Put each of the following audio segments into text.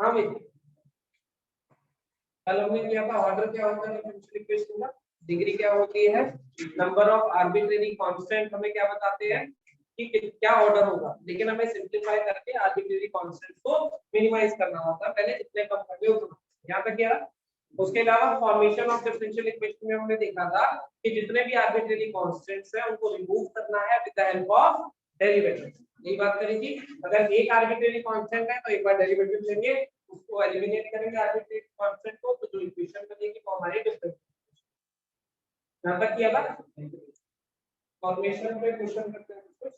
हाँ भाई, कल हमने किया था ऑर्डर क्या होता है डिफरेंशियल इक्वेशन का, डिग्री क्या होती है, नंबर ऑफ आर्बिट्रेरी कांस्टेंट हमें क्या बताते हैं कि क्या ऑर्डर होगा, लेकिन हमें सिंपलीफाई करके आर्बिट्रेरी कांस्टेंट को मिनिमाइज करना होता है, पहले जितने कम कर दे उतना। यहां तक क्या। उसके अलावा फॉर्मेशन ऑफ डिफरेंशियल इक्वेशन में हमने देखा था कि जितने भी आर्बिट्रेरी कांस्टेंट्स हैं उनको रिमूव करना है with the help of derivative. यही बात करी थी, अगर एक आर्बिट्रेरी कांस्टेंट है तो एक बार डेरिवेटिव लेंगे, उसको एलिमिनेट करेंगे आर्बिट्रेरी कांस्टेंट को, तो जो इक्वेशन बनेगी वो हमारी डिफरेंशियल। यहां तक किया था। फॉर्मेशन पे क्वेश्चन करते हैं कुछ।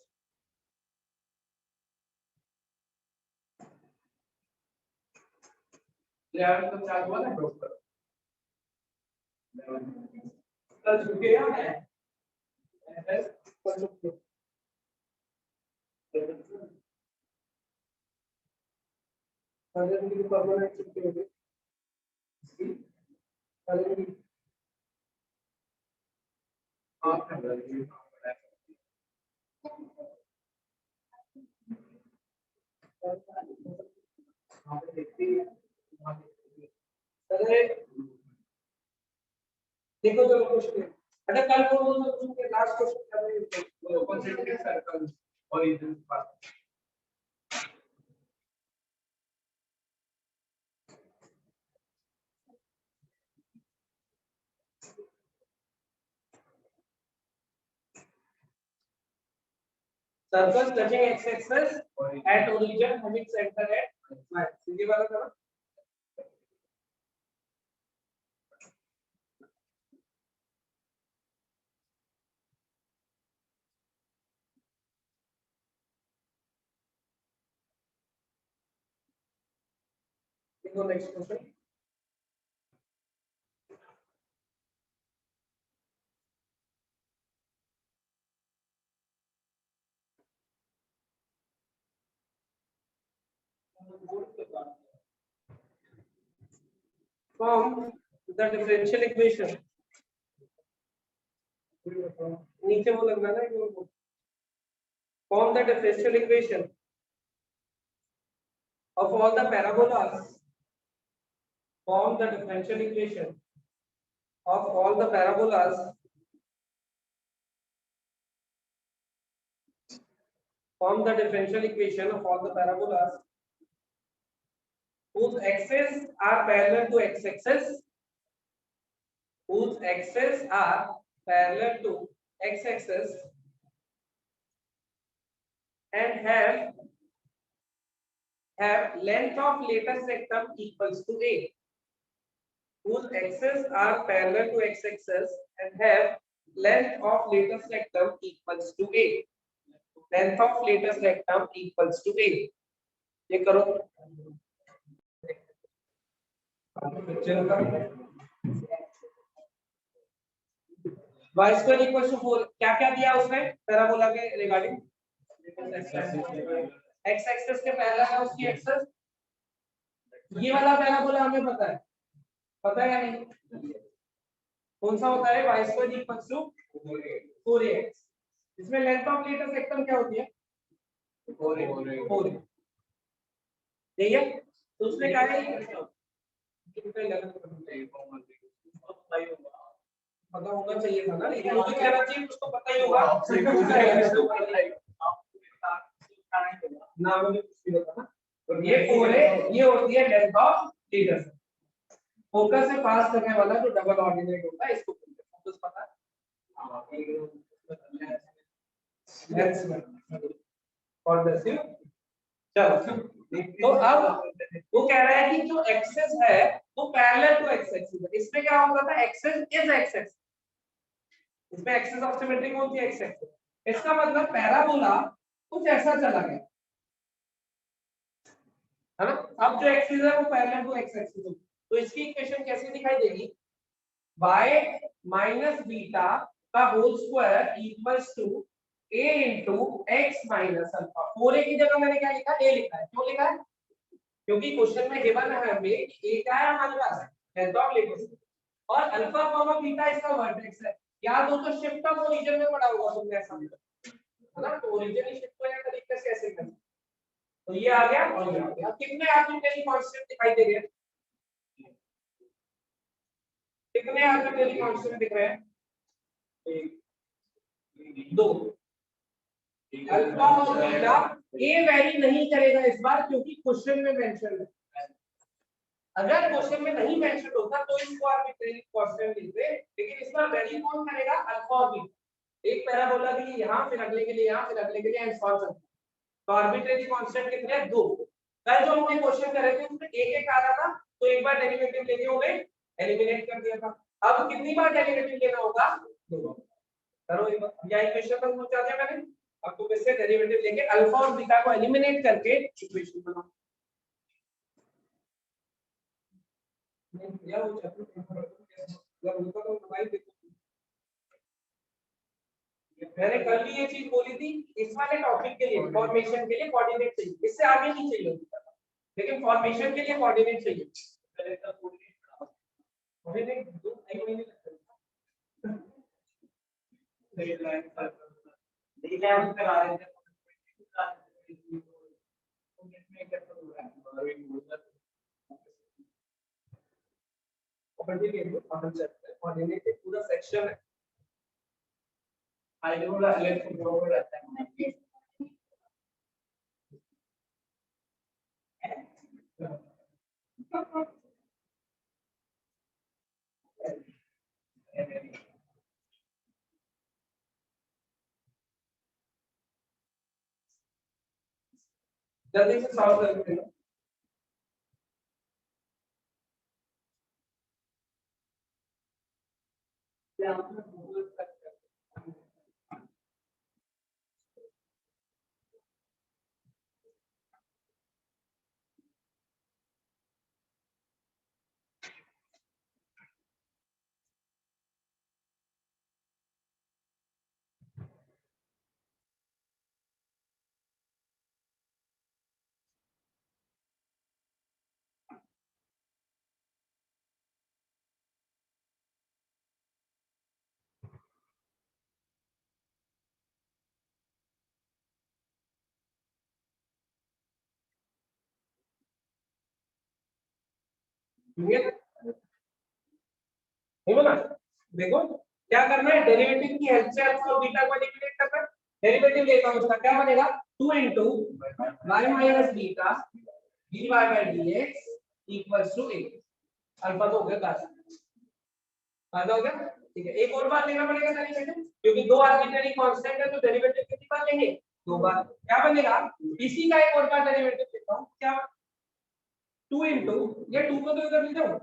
यार तो चालू हुआ ना ब्रोकर कल छुट्टी है एस कल छुट्टी कल की परमानेंट छुट्टी होगी कल की आप कर रहे हैं आप देखते हैं अरे देखो चलो क्वेश्चन अच्छा कल को क्वेश्चन के लास्ट क्वेश्चन कर रहे हैं कंसेंट्रिक सर्कल और इधर पास circle touching X axis at origin having center at सीधी वाला था ना। देखो next question from the differential equation नीचे वो लगना ना कि from the differential equation of all the parabolas from the differential equation of all the parabolas from the differential equation of all the parabolas whose axes are parallel to x-axis whose axes are parallel to x-axis and have length of latest rectum equals to a whose axes are parallel to x-axis and have length of latest rectum equals to a length of latest rectum equals to a ये करो y square equals to 4 क्या क्या दिया उसने parabola के regarding x axis के पहला है उसकी एक्सिस ये वाला पैराबोला हमें पता है या नहीं कौन सा होता है y square equals to 4ax इसमें लेंथ ऑफ लेटेस्ट रेक्टम क्या होती है 4a ठीक है तो उसने कहा है पता होना चाहिए था ना लेकिन मुझे कहना चाहिए उसको पता ही होगा ना मुझे कुछ नहीं पता तो ये 4 है ये होती है लेंथ ऑफ लेटेस्ट फोकस से पास करने वाला जो डबल ऑर्डिनेट होता है इसको बोलते हैं फोकस पता है और दस्यू चलो तो अब वो कह रहा है कि जो एक्सेस है वो पैरेलल टू एक्स एक्सिस है इसमें क्या होता था एक्सेस इज एक्स एक्सिस इसमें एक्सेस ऑफ सिमेट्री कौन सी एक्स एक्सिस इसका मतलब पैराबोला कुछ ऐसा चला गया है ना अब जो एक्सिस है वो पैरेलल टू एक्स एक्सिस है तो इसकी इक्वेशन कैसी दिखाई देगी y माइनस बीटा का whole square equals to a into x minus alpha 4a की जगह मैंने क्या लिखा a लिखा है क्यों लिखा है क्योंकि क्वेश्चन में गिवन है हमें कि a क्या है हमारे पास लेंथ ऑफ लेटेस्ट और अल्फा कॉमा बीटा इसका वर्टेक्स है याद हो तो शिफ्ट ऑफ ओरिजिन में पढ़ा होगा तुमने ऐसा, है ना? तो ओरिजिन ही शिफ्ट होने का तरीका कैसे करना, तो ये आ गया और ये आ गया। कितने आर्बिट्रेरी कांस्टेंट दिखाई दे रहे हैं, कितने आर्बिट्रेरी कांस्टेंट दिख रहे हैं, दो। अल्फा और बीटा ए वेरी नहीं करेगा इस बार क्योंकि क्वेश्चन में मेंशन है। अगर क्वेश्चन में नहीं मेंशन होता तो इसको आर्बिट्रेरी कांस्टेंट लिखते, लेकिन इस बार वेरी कौन करेगा, अल्फा और बीटा। एक पैराबोला के लिए यहाँ, फिर अगले के लिए यहाँ, फिर अगले के लिए एंड सो ऑन। तो आर्बिट्रेरी कांस्टेंट कितने हैं, दो। कल जो हमने क्वेश्चन करे थे उसमें एक एक आ रहा था, तो एक बार डेरिवेटिव लेके उन्हें एलिमिनेट कर दिया था। अब कितनी बार डेरिवेटिव लेना होगा, दो बार। करो एक बार, या इक्वेशन तक पहुंचा दिया मैंने। अब तुम इससे डेरिवेटिव लेके अल्फा और बीटा को एलिमिनेट करके इक्वेशन बनाओ। या वो मैंने कल भी ये चीज बोली थी, इस वाले टॉपिक के लिए फॉर्मेशन के लिए कोऑर्डिनेट चाहिए, इससे आगे नहीं चाहिए, लेकिन फॉर्मेशन के लिए कोऑर्डिनेट चाहिए। कोऑर्डिनेट पूरा सेक्शन है। जल्दी से सॉल्व करके लो। बोला देखो क्या करना है, डेरिवेटिव की हेल्प से अल्फा और बीटा को एलिमिनेट करना है। डेरिवेटिव लेता हूं उसका, क्या बनेगा, 2 into y minus beta dy by dx equals to a। Alpha तो हो गया काश, फायदा हो गया। ठीक है, एक और बार लेना पड़ेगा डेरिवेटिव, क्योंकि दो आर्बिट्रेरी कांस्टेंट है, तो डेरिवेटिव कितनी बार लेंगे, दो बार। क्या बनेगा, इसी का एक और बार डेरिवेटिव लेता हूं, क्या 2 into, ये 2 को तो इधर ले जाओ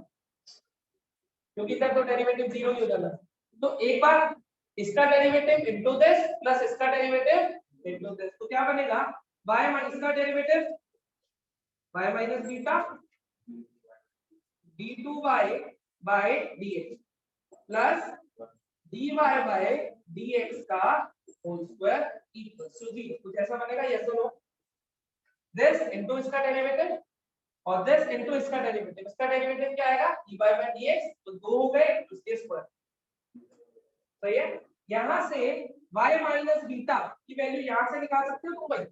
क्योंकि इधर तो डेरिवेटिव 0 ही हो जाना। तो एक बार इसका डेरिवेटिव इनटू दिस प्लस इसका डेरिवेटिव इनटू दिस, तो क्या बनेगा, y माइनस इसका derivative y minus beta d2y by dx plus dy by dx का होल स्क्वायर इक्वल्स टू 0। कुछ ऐसा बनेगा, यस और नो। दिस इनटू इसका डेरिवेटिव और दिस इनटू इसका डेरिवेटिव, इसका डेरिवेटिव क्या आएगा, dy by dx, तो 2 हो गए उसके स्क्वायर। सही है, यहां से y माइनस बीटा की वैल्यू यहां से निकाल सकते हो तुम भाई।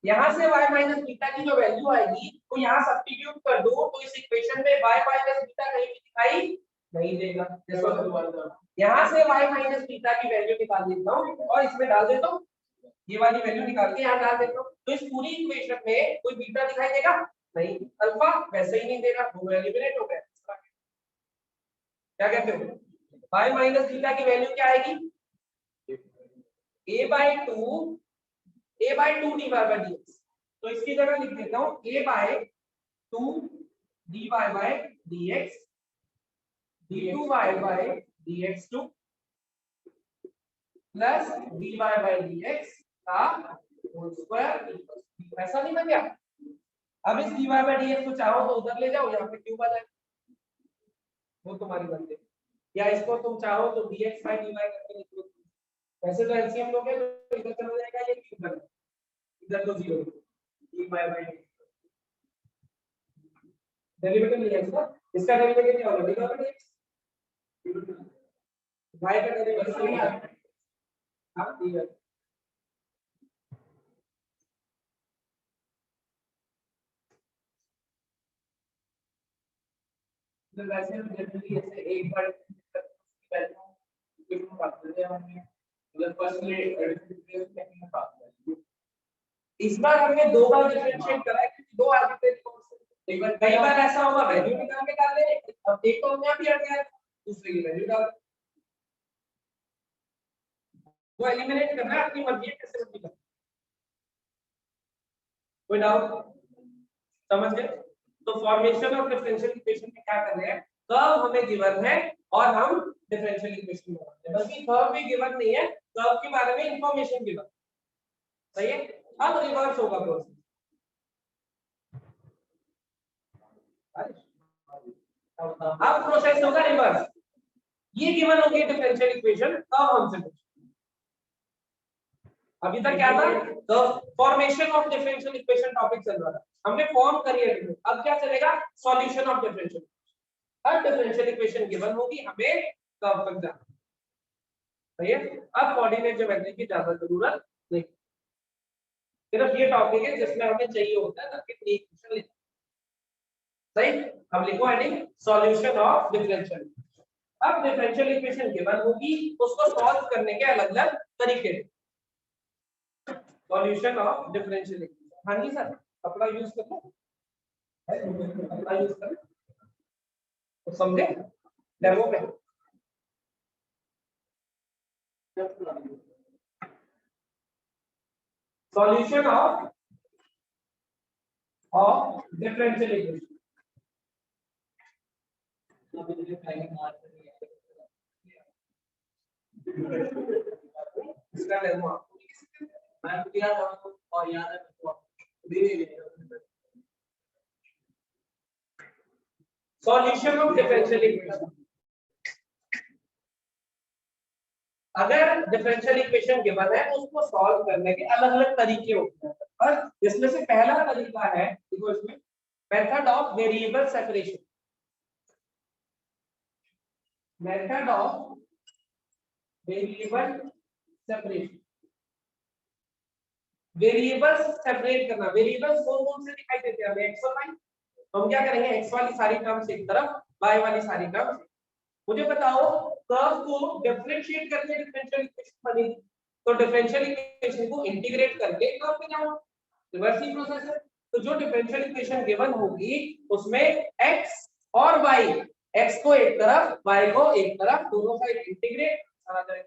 यहां से y माइनस बीटा की जो वैल्यू आएगी वो यहां सब्स्टिट्यूट कर दो, तो इस इक्वेशन में y माइनस बीटा कहीं भी दिखाई नहीं देगा। जैसे यहां से y माइनस बीटा की वैल्यू निकाल देता हूं और इसमें डाल देता हूं, ये वाली वैल्यू निकाल के यहां डाल देता हूं, तो इस पूरी इक्वेशन में कोई बीटा दिखाई देगा नहीं, अल्फा वैसे ही नहीं देगा, दोनों एलिमिनेट हो गए। क्या कहते हो, y माइनस बीटा की वैल्यू क्या आएगी, a by 2 dy by dx, तो इसकी जगह लिख देता हूं a by 2 dy by dx d2y by dx2 plus dy by dx का होल स्क्वायर। ऐसा नहीं बन गया, अब इस dy by dx को चाहो तो उधर ले जाओ, यहाँ पे क्यूब आ जाएगा, वो तुम्हारी बन गई। या इसको तुम चाहो तो dx by dy करके लिख लो, वैसे तो एलसीएम लोगे तो इधर चला जाएगा, ये क्यूब बन इधर तो 0 dy by dx डेरिवेटिव नहीं है इसका, इसका डेरिवेटिव क्या होगा, dy by dx y का डेरिवेटिव हाँ दिया तो वैसे हम जनरली ऐसे एक बार वैल्यू बात करते हैं हमने मतलब फर्स्ट में बात करें इस बार हमने दो बार डिफरेंशिएट करा है क्योंकि दो आर्बिट्रेरी कांस्टेंट एक बार कई बार ऐसा होगा वैल्यू निकाल के डाल दे अब एक तो हमने अभी हट गया दूसरे की वैल्यू डाल वो एलिमिनेट करना है अपनी मर्जी है कैसे मर्जी करना कोई डाउट समझ गए तो फॉर्मेशन ऑफ डिफरेंशियल इक्वेशन में क्या कर रहे हैं कर्व हमें गिवन है और हम डिफरेंशियल इक्वेशन में बनाते हैं बल्कि कर्व भी गिवन नहीं है कर्व के बारे में इंफॉर्मेशन गिवन सही है अब रिवर्स होगा प्रोसेस अब प्रोसेस होगा रिवर्स ये गिवन होगी डिफरेंशियल इक्वेशन तब हमसे पूछो अभी तक क्या था तो formation of differential equation topic चल रहा था हमने फॉर्म करी है अब क्या चलेगा solution of differential her differential equation given होगी हमें कब तक जाना सही है अब कोऑर्डिनेट ज्योमेट्री की ज्यादा जरूरत नहीं सिर्फ ये टॉपिक है जिसमें हमें चाहिए होता है ताकि एक क्वेश्चन लिखो सही अब लिखो हेडिंग सॉल्यूशन ऑफ डिफरेंशियल अब डिफरेंशियल इक्वेशन गिवन होगी उसको सॉल्व करने के अलग-अलग तरीके सॉल्यूशन ऑफ डिफरेंशियल इक्वेशन हां जी सर अपना यूज करो अपना यूज करो तो समझे डेमो में सॉल्यूशन ऑफ डिफरेंशियल इक्वेशन इसका डेमो मैं किया था और याद है सॉल्यूशन ऑफ डिफरेंशियल इक्वेशन अगर डिफरेंशियल इक्वेशन गिवन है तो उसको सॉल्व करने के अलग-अलग तरीके होते हैं और इसमें से पहला तरीका है देखो इसमें method of variable separation method of variable separation variables separate करना वेरिएबल्स कौन-कौन से दिखाई देते हैं हमें एक्स और वाई हम क्या करेंगे एक्स वाली सारी टर्म्स एक तरफ वाई वाली सारी टर्म्स मुझे बताओ कर्व को डिफरेंशिएट करके डिफरेंशियल इक्वेशन बनेगी तो डिफरेंशियल इक्वेशन को इंटीग्रेट करके कर्व पे जाओ रिवर्स ही प्रोसेस है तो जो डिफरेंशियल इक्वेशन गिवन होगी उसमें x और y x को एक तरफ y को एक तरफ दोनों साइड इंटीग्रेट आ जाएगा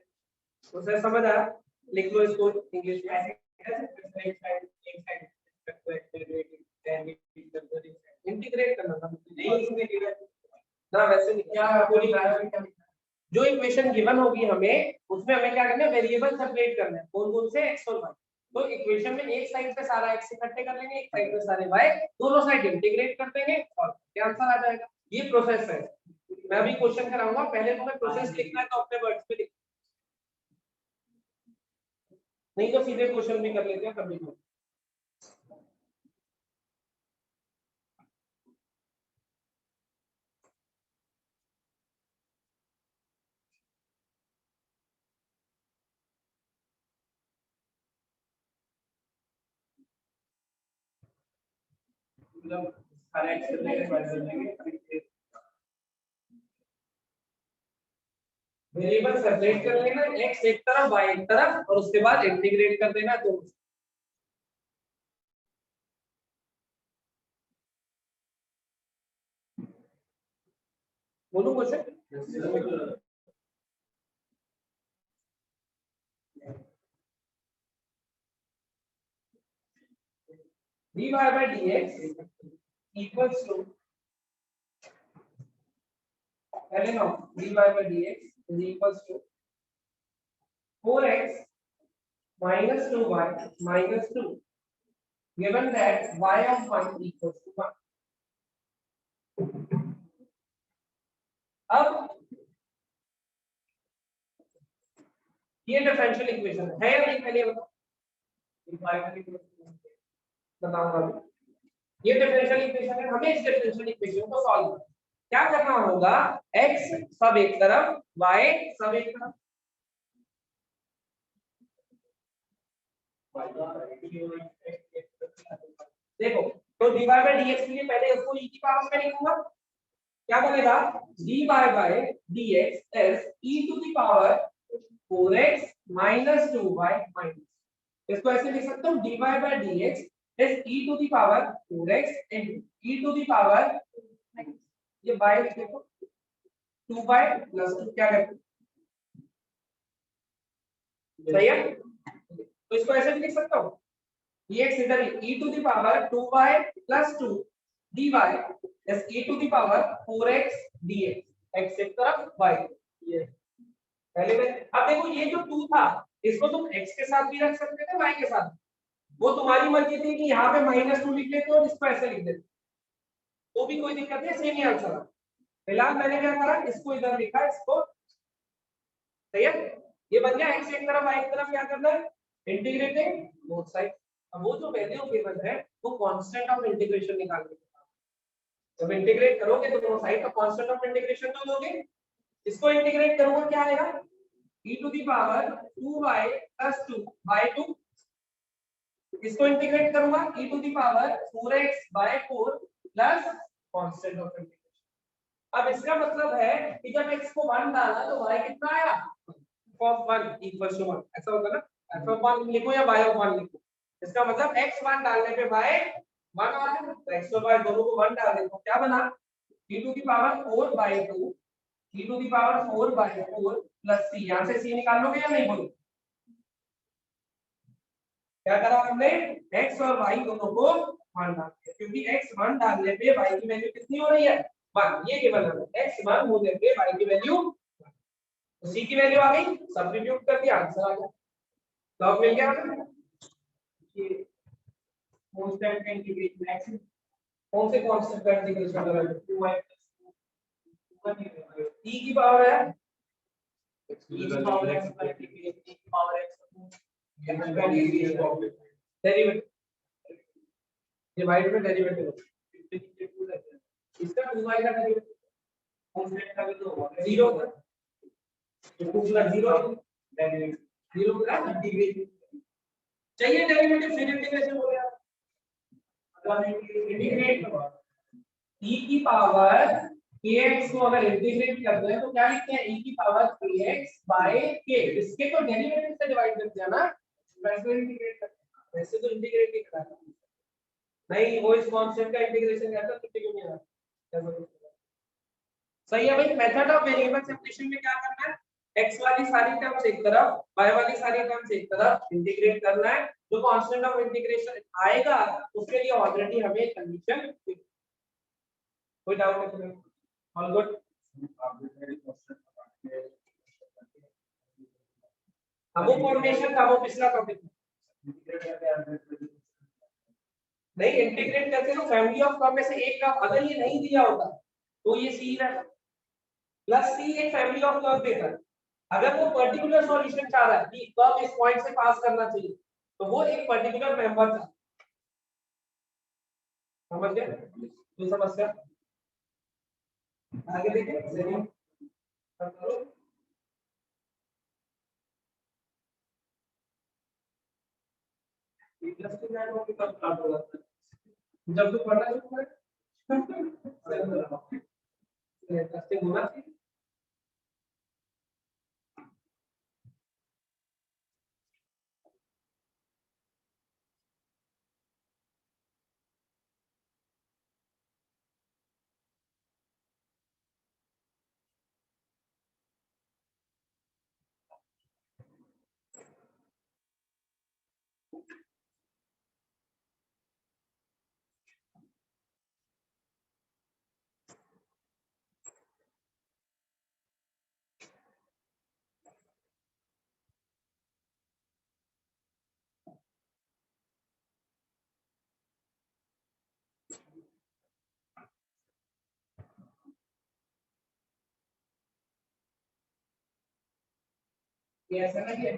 प्रोसेस समझ आया लिख लो इसको इंग्लिश में ऐसे इंटीग्रेट करना था नहीं इसमें ना वैसे नहीं क्या पूरी जो इक्वेशन गिवन होगी हमें उसमें हमें क्या करना है वेरिएबल सेपरेट करना है कौन-कौन से x और y तो इक्वेशन में एक साइड पे सारा x इकट्ठे कर लेंगे एक साइड पे सारे y दोनों साइड इंटीग्रेट कर देंगे और क्या आंसर आ जाएगा ये प्रोसेस है मैं अभी क्वेश्चन कराऊंगा पहले तुम्हें प्रोसेस लिखना है तो अपने वर्ड्स में लिख नहीं तो सीधे क्वेश्चन भी कर लेते हैं कभी भी मतलब सारे x करने के बाद देंगे वेरिएबल सेपरेट कर लेना x एक तरफ y एक तरफ और उसके बाद इंटीग्रेट कर देना तो बोलो question dy by dx equals to पहले ना dy by dx is equals to 4x minus 2y minus 2 given that y of 1 equals to 1 अब ये डिफरेंशियल इक्वेशन है या नहीं पहले बताऊंगा ये डिफरेंशियल इक्वेशन है हमें इस डिफरेंशियल इक्वेशन को सॉल्व करना क्या करना होगा, x सब एक तरफ, y सब एक तरफ। देखो तो dy बाय dx के लिए पहले इसको e की पावर में लिखूंगा, क्या बनेगा dy by dx is e to the power 4x minus 2y minus, इसको ऐसे लिख सकता हूँ dy by dx is e to the power 4x into e to the power, ये y देखो 2y plus 2 क्या है, सही है। तो इसको ऐसे भी लिख सकता हूँ dx इधर e to the power 2y plus 2 dy is e to the power 4x dx, x एक तरफ y, ये पहले में। अब देखो ये जो 2 था इसको तुम x के साथ भी रख सकते थे y के साथ, वो तुम्हारी मर्जी थी कि यहाँ पे -2 लिख लेते और इसको ऐसे लिख देते, तो भी कोई दिक्कत नहीं, सेम ही आंसर है। फिलहाल मैंने क्या करा, इसको इधर लिखा, इसको सही है, ये बन गया x एक तरफ y एक तरफ, क्या करना है इंटीग्रेटिंग बोथ साइड। अब वो जो वैल्यू गिवन है वो कांस्टेंट ऑफ इंटीग्रेशन निकालने के बाद, जब इंटीग्रेट करोगे तो दोनों साइड का कांस्टेंट ऑफ इंटीग्रेशन तो दोगे, इसको इंटीग्रेट करूंगा क्या आएगा e to the power 2y plus 2 by 2, इसको इंटीग्रेट करूंगा e to the power 4x by 4 plus constant of integration. अब इसका मतलब है कि जब x को 1 डाला तो y कितना आया, f of 1 equals to 1, ऐसा होगा ना, f of 1 लिखो या y of 1 लिखो, इसका मतलब x 1 डालने पे y 1 आ गया, तो x और y दोनों को 1 डाल दे तो क्या बना e to the power 4 by 2 e to the power 4 by 4 plus c, यहां से c निकाल लोगे या नहीं बोलो, क्या करा हमने x और y दोनों को 1 डाल दिया, क्योंकि x 1 डालने पे y की वैल्यू कितनी हो रही है 1, ये गिवन है x 1 होने पे y की वैल्यू, तो c की वैल्यू आ गई, सब्स्टिट्यूट कर दिया आंसर आ गया, तो अब मिल गया ये कांस्टेंट का इंटीग्रेशन x, कौन से कांस्टेंट का इंटीग्रेशन कर रहे हैं 2y e की पावर है e की पावर x e की पावर x डेरिवेटिव डिवाइड में डेरिवेटिव, इसका 2y का डेरिवेटिव कांस्टेंट का भी तो होगा 0 होगा, तो 2 प्लस 0 डेरिवेटिव 0 का इंटीग्रेशन चाहिए, डेरिवेटिव फिर इंटीग्रेशन हो गया, अगर इंटीग्रेट e की पावर kx को अगर इंटीग्रेट करते हैं तो क्या लिखते हैं e की पावर kx by k, इसके तो डेरिवेटिव से डिवाइड कर दिया ना, वैसे इंटीग्रेट करते हैं, वैसे तो इंटीग्रेट ही करना नहीं, वो इस कांस्टेंट का इंटीग्रेशन करता तो क्यों नहीं आता, सही है भाई। मेथड ऑफ वेरिएबल सेपरेशन में क्या करना है, x वाली सारी टर्म्स एक तरफ, y वाली सारी टर्म्स एक तरफ, इंटीग्रेट करना है, जो कांस्टेंट ऑफ इंटीग्रेशन आएगा उसके लिए ऑलरेडी हमें कंडीशन, कोई डाउट नहीं, ऑल गुड। अब वो फॉर्मेशन का वो पिछला टॉपिक नहीं, इंटीग्रेट करके तो फैमिली ऑफ कर्व में से एक कर्व अगर ये नहीं दिया होता तो ये सी है प्लस सी एक फैमिली ऑफ कर्व देता है, अगर वो पर्टिकुलर सॉल्यूशन चाह रहा है कि कर्व इस पॉइंट से पास करना चाहिए तो वो एक पर्टिकुलर मेंबर था, समझ गए, तो समस्या आगे देखें जरूर जब तो पढ़ना शुरू करें ये ऐसा ना कि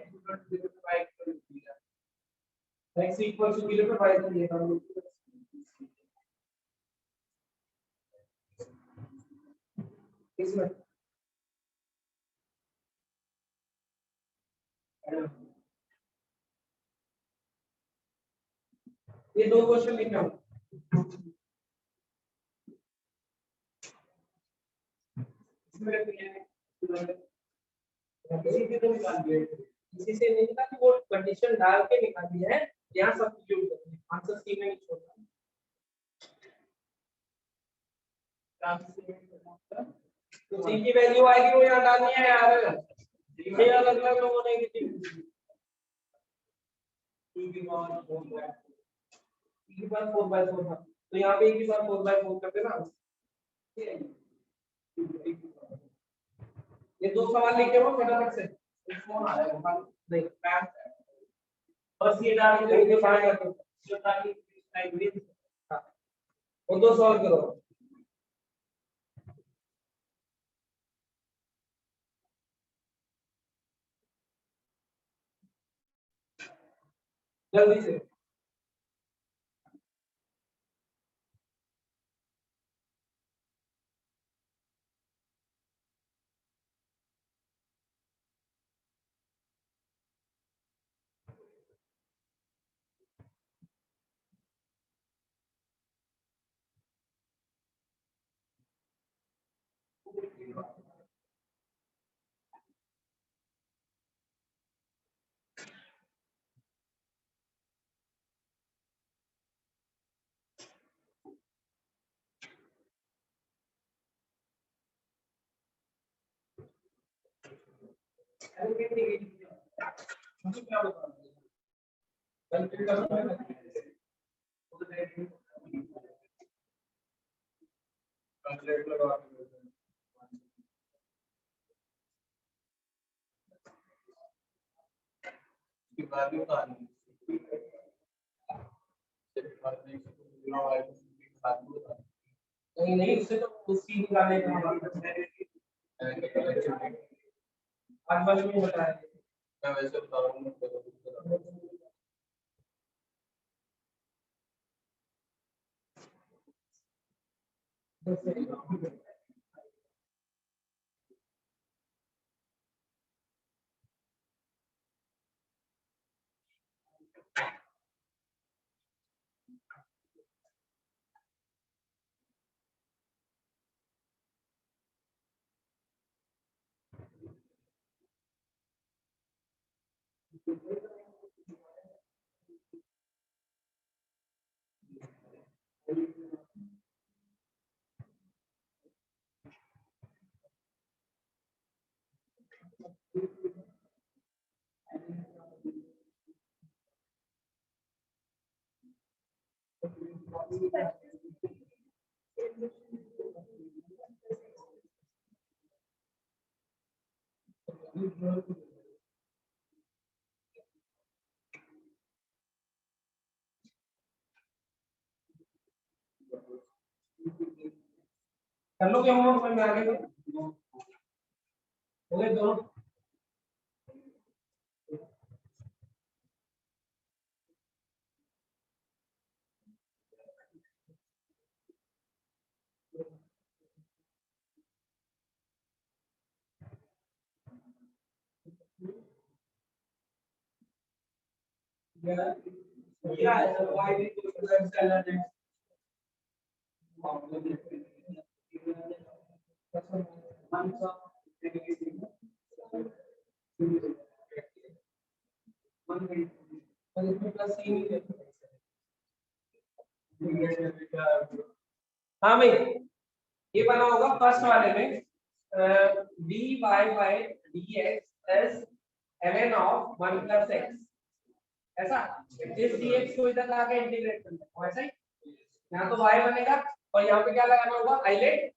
x इक्वल टू 0 पे y को लिया हम लोग इसमें ये दो क्वेश्चन लिखना हो इसी से नहीं था कि वो कंडीशन डाल के निकाली है, यहाँ सब्स्टिट्यूट करनी है, आंसर सी में ही छोड़ना है। तो सी की वैल्यू आएगी वो यहाँ डालनी है यार, ये अलग अलग लोगों ने की थी। e की पावर 4/4 था, तो यहाँ पे e की पावर 4/4 कर देना। ये दो सवाल लिखे हो फटाफट से, कौन आ रहा है नहीं मैम, बस ये डाल के ये फाइंड कर दो, जो ताकि टाइम वेस्ट। हां वो दो सॉल्व करो जल्दी से। क्या बता नहीं नहीं उससे तो उसकी निकालने का आज वाले में बताया मैं वैसे बता रहा हूं। कर लो क्या होमवर्क में आगे तो हो गए दोनों। क्या है वाई डी को स्टैंडर्ड है हाँ भाई ये बना होगा फर्स्ट वाले में dy by dx is ln of 1 plus x ऐसा, इस dx को इधर ला के इंटीग्रेट करना है ऐसा ही। यहाँ तो y बनेगा और यहाँ पे क्या लगाना होगा आइलेट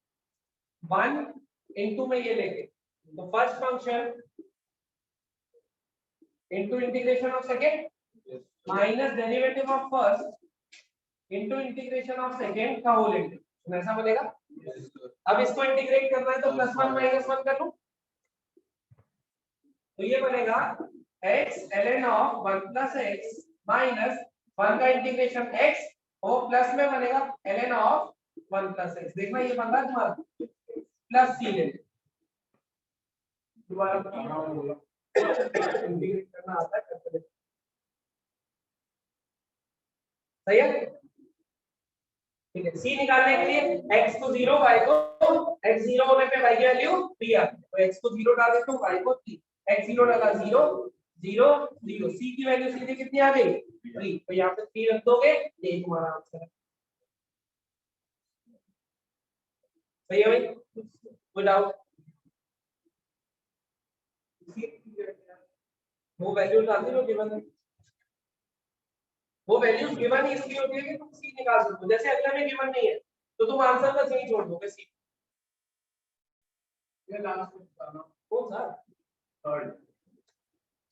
1 इनटू में ये लेके, तो first function into integration of second minus derivative of first into integration of second का होल इंटीग्रेशन ऐसा बनेगा। अब इसको इंटीग्रेट करना है तो +1 -1 कर लो, तो ये बनेगा x ln of 1 plus x minus 1 का इंटीग्रेशन x और प्लस में बनेगा ln of 1 plus x। देखना ये बन रहा है तुम्हारा, प्लस सी ले दोबारा इंटीग्रेट करना आता है करते सही है। ठीक है, सी निकालने के लिए x को 0 y को x 0 होने पे y की वैल्यू 3 आती है, तो x को 0 डाल देते हो y को 3, x 0 डाला 0 0 0, c की वैल्यू सीधे कितनी आ गई 3, तो यहाँ पे 3 रख दोगे, ये तुम्हारा आंसर है। सही है भाई, कोई डाउट? वो वैल्यू डालनी हो गिवन है, वो वैल्यूज गिवन इसलिए होती है कि तुम सी निकाल सकते हो, जैसे अगले में गिवन नहीं है तो तुम आंसर का सी छोड़ दोगे, सी ये लास्ट में बताना कौन सा थर्ड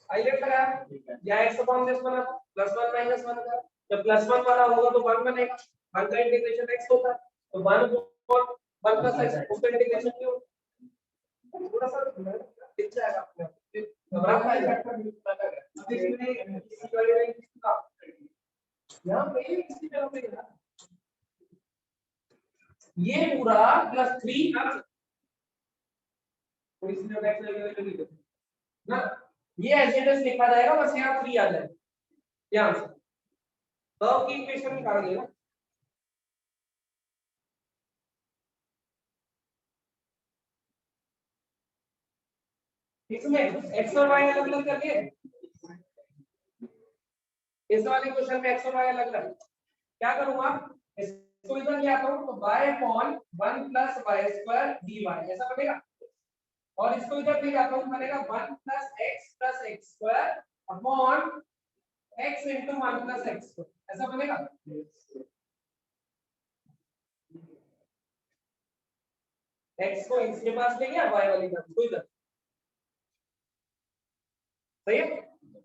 आइलेट लगाया या x अपॉन this बना +1 -1 का, जब +1 वाला होगा तो 1 बनेगा, 1 का इंटीग्रेशन x होता है, तो 1 और 1 + x उसका इंटीग्रेशन क्यों थोड़ा सा दिख जाएगा आपको, घबरा मत फैक्टर मिलता है अब इसमें इसी वाले में का यहां पे इसी तरह पे ना ये पूरा +3 ना, तो इसमें x लगेगा ना, ये एज इट इज लिखा जाएगा, बस यहाँ 3 आ जाएगा ध्यान से, कर्व की इक्वेशन निकाल लेना। इसमें x और y अलग अलग करके, इस वाले क्वेश्चन में x और y अलग अलग क्या करूंगा, इसको इधर ले आता हूं तो y अपॉन 1 + y² dy ऐसा बनेगा, और इसको इधर ले जाता हूं बनेगा 1 + x + x² upon x * 1 + x² ऐसा बनेगा। x को x के पास ले गया, y वाली टर्म को इधर, सही है।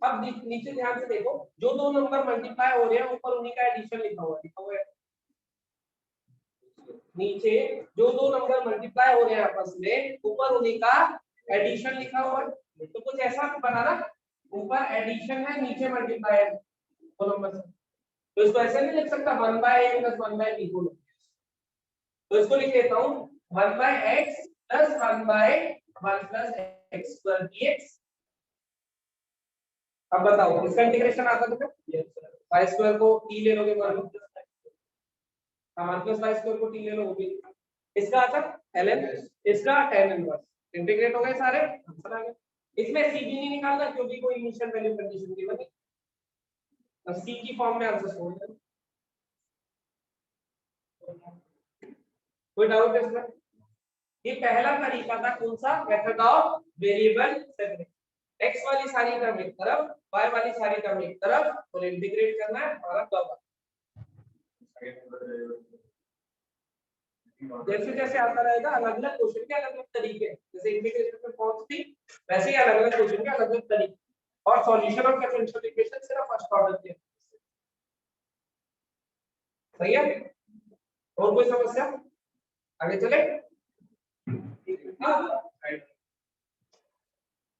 अब नीचे ध्यान से देखो, जो दो नंबर मल्टीप्लाई हो रहे हैं ऊपर उन्हीं का एडिशन लिखा हुआ है नीचे जो दो नंबर मल्टीप्लाई हो रहे हैं आपस में ऊपर उन्हीं का एडिशन लिखा हुआ है, तो कुछ ऐसा बनाना, ऊपर एडिशन है नीचे मल्टीप्लाई है दो नंबर से, तो इसको ऐसे नहीं लिख सकता 1/a + 1/b बोलो, तो इसको लिख लेता हूं 1/x + 1/1 + x² dx। अब बताओ इसका इंटीग्रेशन आता है तो y² को t ले लोगे, 1 + y² को t ले लो, वो भी इसका आता ln, इसका tan इनवर्स, इंटीग्रेट हो गए सारे, आंसर आ गया। इसमें c भी नहीं निकालना क्योंकि कोई इनिशियल वैल्यू कंडीशन दी बनी, अब c की फॉर्म में आंसर छोड़ दो, कोई डाउट है इसमें? ये पहला तरीका था कौन सा, method of variable separation, x वाली सारी टर्म एक तरफ, y वाली सारी टर्म एक तरफ और इंटीग्रेट करना है हमारा कर्व। जैसे जैसे आता रहेगा अलग अलग क्वेश्चन के अलग अलग तरीके, जैसे इंटीग्रेशन में कौन सी वैसे ही अलग अलग क्वेश्चन के अलग अलग तरीके, और सॉल्यूशन ऑफ डिफरेंशियल इक्वेशन सिर्फ फर्स्ट ऑर्डर के, सही है। और कोई समस्या, आगे चले। अब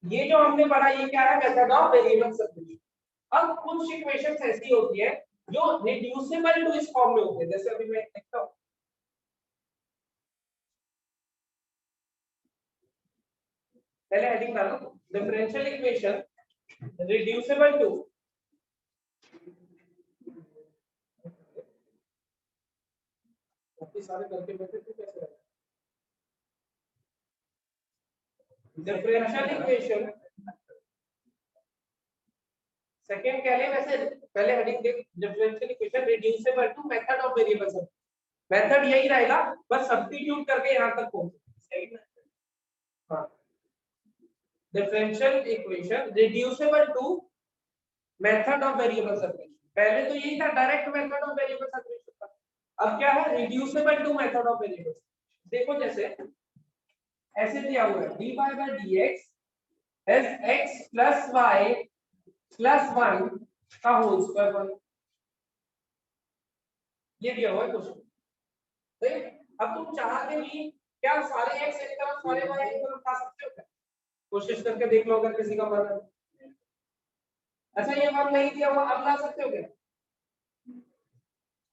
ये जो हमने पढ़ा ये क्या है, मेथड ऑफ वेरिएबल सेपरेशन। अब कुछ इक्वेशंस ऐसी होती है जो रिड्यूसिबल टू इस फॉर्म में होते हैं, जैसे अभी मैं लिखता हूं, पहले हेडिंग डालो, डिफरेंशियल इक्वेशन रिड्यूसिबल टू, काफी सारे करके बैठे थे कैसे, डिफरेंशियल इक्वेशन सेकंड कह ले, वैसे पहले हेडिंग देख, differential equation reducible to method of variable separation, method यही रहेगा, बस सब्स्टिट्यूट करके यहां तक पहुंचे, सही ना। हां, differential equation reducible to method of variable separation, पहले तो यही था direct method of variable separation का, अब क्या है reducible to method of variable. देखो जैसे ऐसे दिया हुआ है dy/dx is x + y + 1 का होल स्क्वायर 1, ये दिया हुआ है क्वेश्चन, सही। अब तुम चाहते भी क्या सारे x एक तरफ सारे y एक तरफ ला सकते हो क्या, कोशिश करके देख लो अगर किसी का मन है। अच्छा ये मान नहीं दिया हुआ, अब ला सकते हो क्या,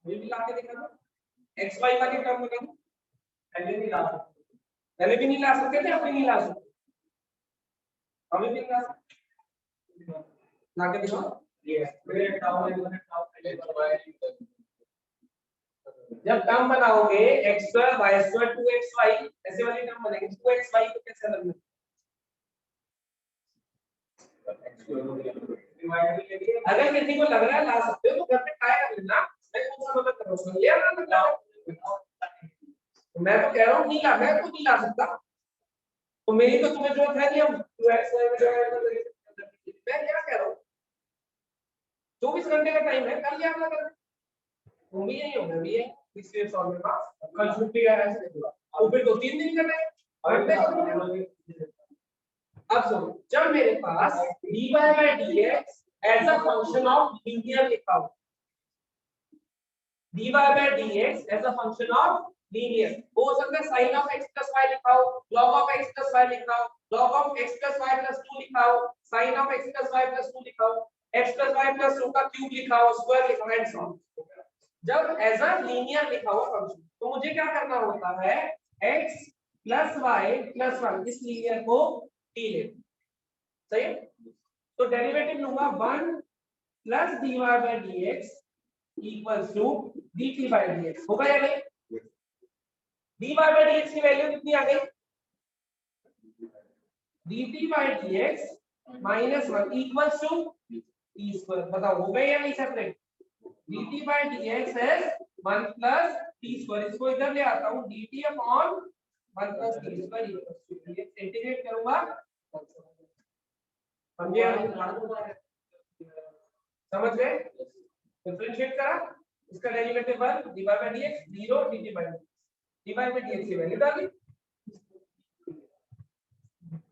ये भी ला के दिखा दो, x y वाली टर्म में पहले नहीं ला सकते, पहले भी नहीं ला सकते थे, अभी नहीं ला सकते, अभी भी नहीं ला सकते। ला के दिखाओ। जब टर्म बनाओगे x square Y square 2xy ऐसे वाली टर्म बनेगी, 2xy को कैसे लगना? अगर किसी को लग रहा है ला सकते हो तो घर पे ट्राई कर लेना, मैं कौन सा मदद कर रहा हूं, ले आना ना। मैं तो कह रहा हूं नहीं ला, मैं तो नहीं ला सकता, तो मेरी तो तुम्हें जरूरत है नहीं, हम 2xy में मैं क्या कह रहा हूं, 24 घंटे का टाइम है, कल याद कर, तुम भी यही हो, मैं भी यही, इसलिए सॉल्व में पास कल छुट्टी है ऐसे और फिर 2-3 दिन का टाइम। अब सुनो, जब मेरे पास dy by dx as a function of linear लिखा हो, dy by dx as a function of linear हो सकता है sin of x plus y लिखा हो, log of x plus y लिखा हो, log of x plus y plus 2 लिखा हो, sin of x plus y plus 2 लिखा हो, x plus y plus 2 का क्यूब लिखा हो, स्क्वायर लिखा हो एंड सो ऑन। जब एज अ लीनियर लिखा हुआ फंक्शन तो मुझे क्या करना होता है, x plus y plus 1 इस लीनियर को t ले, सही है, तो डेरिवेटिव लूंगा 1 plus dy by dx equals to dt by dx, होगा या नहीं? dy by dx की वैल्यू कितनी आ गई, dt by dx minus 1 equals to t square, बताओ हो गए या नहीं सेपरेट? dt by dx है 1 प्लस t स्क्वायर, इसको इधर ले आता हूं, dt upon 1 plus t square equals to, ये इंटीग्रेट करूंगा, समझे? समझ गए? डिफरेंशिएट करा, इसका derivative 1 dy by dx 0 dt by dx, dy by dx की वैल्यू डाली,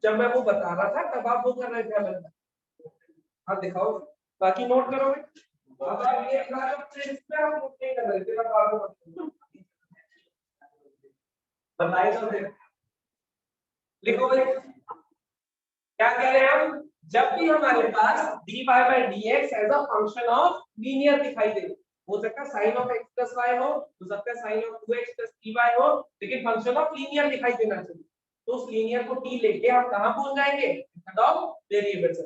जब मैं वो बता रहा था तब आप वो कर रहे थे अलग, आप दिखाओ, बाकी नोट करोगे, अब आप ये इसमें हम नोट नहीं कर रहे थे, अब आपको बताइए तो लिखो भाई, क्या कह रहे हैं हम, जब भी हमारे पास dy by dx as a function of linear दिखाई दे, हो सकता है sin of x plus y हो सकता है sin of 2x plus dy हो, लेकिन फंक्शन ऑफ लीनियर दिखाई देना चाहिए, तो उस लीनियर को t लेके हम कहां पहुंच जाएंगे, मेथड ऑफ वेरिएबल्स।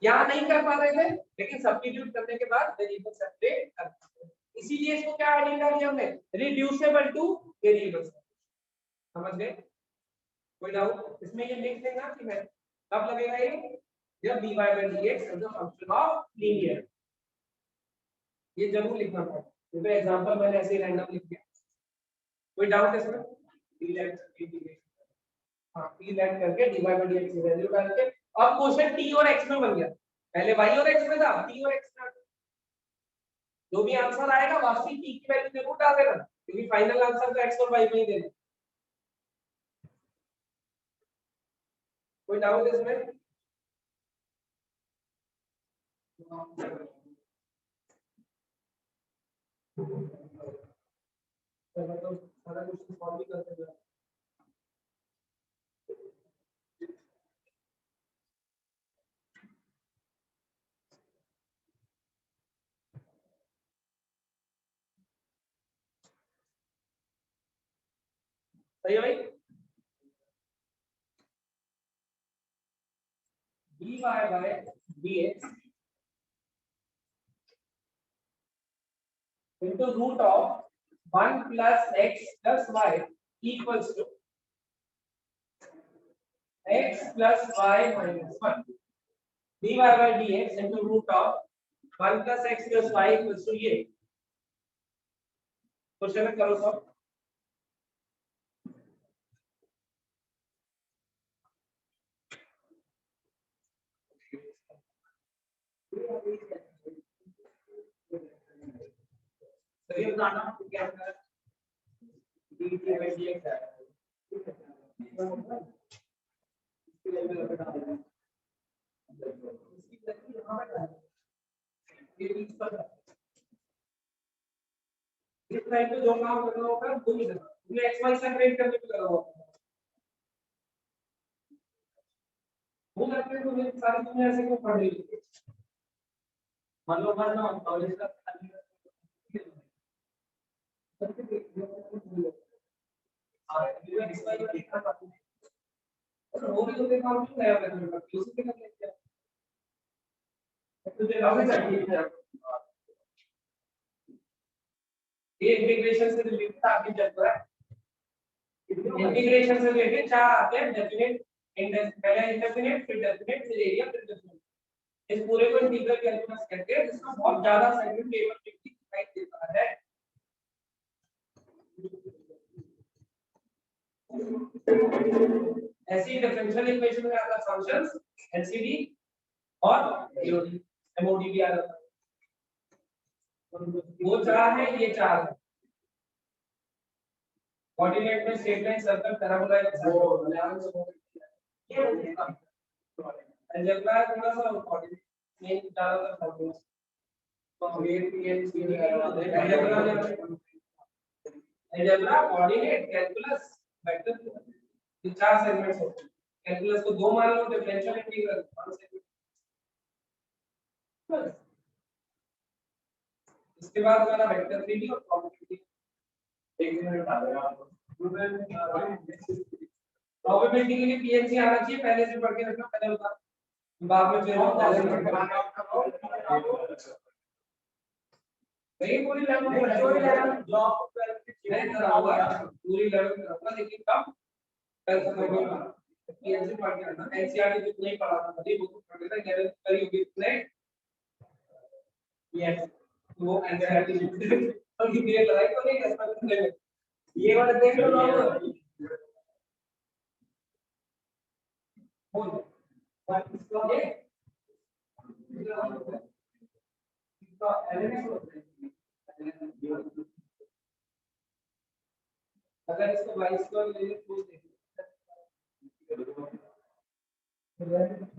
यहां नहीं कर पा रहे थे, लेकिन सब्स्टिट्यूट करने के बाद वेरिएबल सेपरेट कर सकते हैं, इसीलिए इसको क्या हेडिंग डाली हमने, रिड्यूसेबल टू वेरिएबल्स। समझ गए? कोई डाउट इसमें? ये लिख देना कि मैं कब लगेगा ये, जब dy by dx as a function of linear, ये जरूर लिखना पड़ेगा, क्योंकि एग्जांपल मैंने ऐसे ही रैंडम लिख दिया। कोई डाउट इसमें? हां p लेट करके dy by dx की वैल्यू डाल के, अब क्वेश्चन t और x में बन गया, पहले y और x में था, t और x में, जो भी आंसर आएगा वास्तविक t की वैल्यू जरूर डाल देना, क्योंकि फाइनल आंसर तो x और y में ही देना। कोई डाउट इसमें? चलो तो सारा क्वेश्चन सॉल्व भी करते हैं। सही है भाई, dy by dx into root of 1 plus x plus y equals to x plus y minus 1, dy by dx into root of 1 plus x plus y equals to ये क्वेश्चन करो सब। सही बताना क्या है, dy by dx है, इस time पे जो काम करना होगा वो ही करना, तुम्हें एक्स वाई सेपरेट करने पे लगा होगा, वो करते हैं, तुम्हें सारी दुनिया ऐसे क्यों पढ़ रही है, मान लो ना कॉलेज का ये इंटीग्रेशन से रिलेटेड आगे चल रहा है। इंटीग्रेशन से रिलेटेड चार आते हैं, डेफिनेट, पहले इंडेफिनेट, फिर डेफिनेट, फिर एरिया, फिर डेफिनेट। इस पूरे को इंटीग्रल कैलकुलस कहते हैं, जिसमें बहुत ज्यादा सेगमेंट टेबल दिखाई देता है। ऐसी डिफरेंशियल इक्वेशन में आता है फंक्शंस, एलसीडी और एओडी, एमओडी भी आ जाता है। वो चार है, ये चार है। कोऑर्डिनेट में straight line, circle, parabola, algebra थोड़ा सा कोऑर्डिनेट में ज्यादातर फॉर्मूला तो अलजेब्रा, कोऑर्डिनेट, कैलकुलस, वेक्टर, ये चार सेगमेंट्स होते हैं। कैलकुलस को दो मान लो, डिफरेंशियल इंटीग्रल वन सेगमेंट। इसके बाद हमारा वेक्टर 3D और प्रोबेबिलिटी। एक मिनट आ जाएगा आपको। प्रोबेबिलिटी के लिए पीएनसी आना चाहिए, पहले से पढ़ के रखना, पहले बता, बाद में फिर नहीं पूरी लैंग्वेज जॉब मैं कराऊंगा, पूरी लैंग्वेज कराऊंगा, लेकिन कब कल तक होगा। पीएनसी पढ़ के रखना, एनसीईआरटी कुछ नहीं पढ़ा था, अभी बुक पढ़ के था, 11 करी होगी इसने। यस, वो एनसीईआरटी और कितनी लड़ाई तो नहीं कर सकते। ये वाला देख लो लोग, बोल बात इसको ये इसका एलिमेंट होता है। अगर इसको y स्क्वायर ले ले तो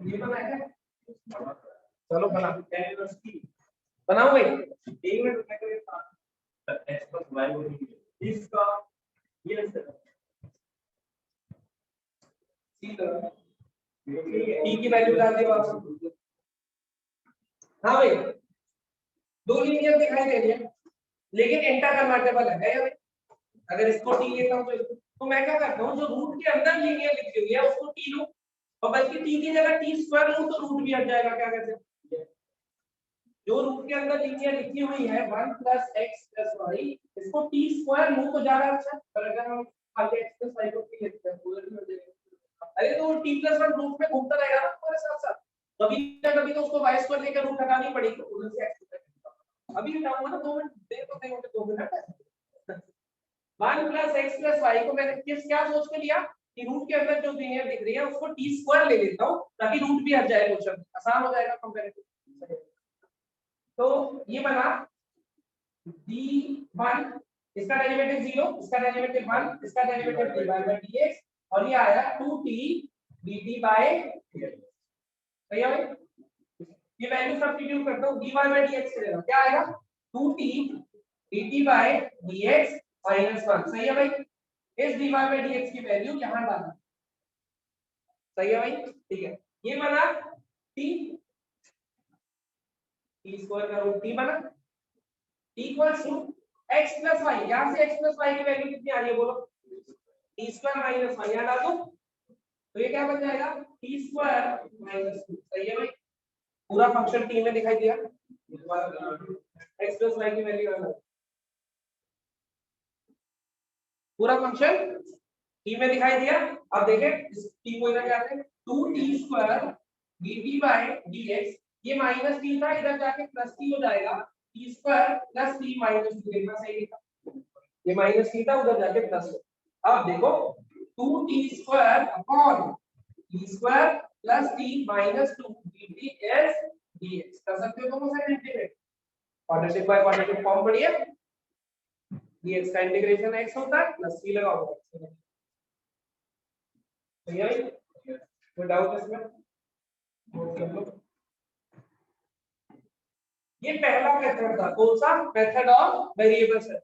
ये बनाया है, चलो बना बनाओ भाई। 1 मिनट रुकने के लिए x plus y इसका ये टी की वैल्यू डाल दिया वापस। हाँ भाई, दो लीनियर दिखाई दे रही है, लेकिन इंटर कन्वर्टेबल है या भाई? अगर इसको टी लेता हूं तो मैं क्या करता हूं, जो रूट के अंदर लीनियर लिखी हुई है उसको टी लूं, और बल्कि टी की जगह टी स्क्वायर लूं तो रूट भी हट जाएगा। क्या कहते हैं, जो रूट के अंदर लीनियर लिखी हुई है 1 + x + y, इसको टी स्क्वायर लूं तो ज्यादा अच्छा। पर अगर हम खाली x + y को टी लिखते हैं पूरा भी हो जाएगा। अरे तो t + 1 रूट में घूमता रहेगा ना तुम्हारे साथ साथ, कभी ना कभी तो उसको y स्क्वायर लेकर रूट हटानी पड़ेगी, उधर से x। अभी हटाऊंगा ना 2 मिनट, देर तो नहीं होते 2 मिनट। 1 + x + y को मैंने क्या सोच के लिया कि रूट के अंदर जो लीनियर दिख रही है उसको टी स्क्वायर ले लेता हूं, ताकि रूट भी हट जाए, क्वेश्चन आसान हो जाएगा कंपैरेटिव। तो ये बना d1, इसका डेरिवेटिव 0, इसका डेरिवेटिव 1, इसका डेरिवेटिव dy/dx, और ये आया 2t dt/dx। सही है भाई? ये वैल्यू सब्स्टिट्यूट करता हूं, dy/dx से लेना क्या आएगा, 2t dt/dx - 1। सही है भाई? इस dy/dx की वैल्यू यहां डालना। सही है भाई? ठीक है, ये बना t स्क्वायर का रूट t बना इक्वल्स टू x + y। यहां से x + y की वैल्यू कितनी आ रही है बोलो, t² - 1 यहां डाल दो, तो ये क्या बन जाएगा, t² - 2। सही है भाई? पूरा फंक्शन t में दिखाई दिया, x + y की वैल्यू है, पूरा फंक्शन t में दिखाई दिया। अब देखें इस t को इधर जाते हैं, 2t² dt/dx, ये माइनस t था, इधर जाके प्लस t हो जाएगा, t² + t - 2। देखना सही लिखा, ये माइनस t था, उधर जाके प्लस हो। अब देखो 2t² t² + t - 2 dt/dx कर सकते हो दोनों side integrate, quadratic by quadratic form पढ़िए। dx का इंटीग्रेशन x होता है, प्लस t लगाओ। सही है? कोई डाउट इसमें? ये पहला मेथड था, कौन सा मेथड ऑफ वेरिएबल सेट।